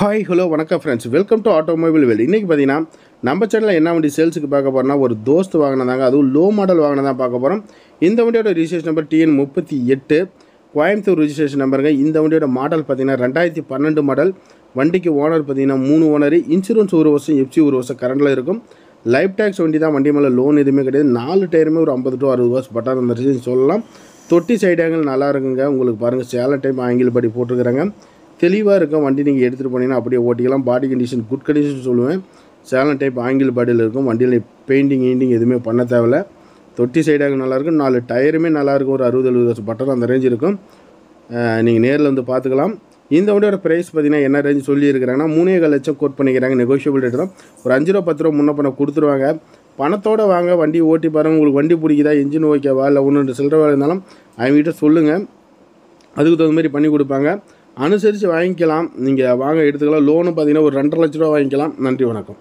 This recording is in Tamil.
ஹாய் ஹலோ வணக்கம் ஃப்ரெண்ட்ஸ், வெல்கம் டு ஆட்டோமொபைல் வேல். இன்றைக்கி பார்த்தீங்கன்னா நம்ம சேனலில் என்ன வண்டி சேல்ஸுக்கு பார்க்க போகிறோம்னா ஒரு தோஸ்த் வாங்கினதாங்க. அதுவும் லோ மாடல் வாங்கினதான் பார்க்க போகிறோம். இந்த வண்டியோட registration number TN38 Coimbatore registration நம்பருங்க. இந்த வண்டியோட மாடல் பார்த்தீங்கன்னா 2012 மாடல். வண்டிக்கு ஓனர் பார்த்தீங்கன்னா 3 ஓனர். இன்சூரன்ஸ் 1 வருஷம், எஃப்சி 1 வருஷம் கரண்டில் இருக்கும். லைஃப் டேக்ஸ் வண்டி தான். வண்டி மேலே லோன் எதுவுமே கிடையாது. 4 டயருமே ஒரு 50 to 60 வருஷம் பட்டாத வந்துருச்சுன்னு சொல்லலாம். தொட்டி சைடு ஆங்கிள் நல்லா இருக்குங்க. உங்களுக்கு பாருங்கள், சேலை டைப் ஆங்கிள் படி போட்டுருக்குறாங்க. தெளிவாக இருக்கும் வண்டி. நீங்கள் எடுத்துகிட்டு போனீங்கன்னா அப்படியே ஓட்டிக்கலாம். பாடி கண்டிஷன் குட் கண்டிஷன் சொல்லுவேன். சேலன் டைப் ஆங்கிள் பாடியில் இருக்கும். வண்டியில் பெயிண்டிங் எதுவுமே பண்ண தேவையில்ல. தொட்டி சைடாக நல்லாயிருக்கும். 4 டயருமே நல்லாயிருக்கும். ஒரு 60-70 வருஷம் பட்டம் அந்த ரேஞ்ச் இருக்கும். நீங்கள் நேரில் வந்து பார்த்துக்கலாம். இந்த வண்டியோட ப்ரைஸ் பார்த்தீங்கன்னா என்ன ரேஞ்ச் சொல்லியிருக்கிறாங்கன்னா 3.25 லட்சம் கோட் பண்ணிக்கிறாங்க. நெகோஷியபிள் ரேட் தான். ஒரு 5 ரூபா 10 ரூபா முன்ன பண்ண கொடுத்துருவாங்க. பணத்தோடு வாங்க, வண்டி ஓட்டி பாருங்கள். உங்களுக்கு வண்டி பிடிக்குதா, இன்ஜின் ஓகேவா, இல்லை 1-2 சில்லற வேலை இருந்தாலும் அவங்ககிட்ட சொல்லுங்கள். அதுக்கு தகுந்த மாதிரி பண்ணி கொடுப்பாங்க. அனுசரித்து வாங்கிக்கலாம். நீங்கள் வாங்க எடுத்துக்கலாம். லோனு பார்த்தீங்கன்னா ஒரு 2.5 லட்ச ரூபா வாங்கிக்கலாம். நன்றி, வணக்கம்.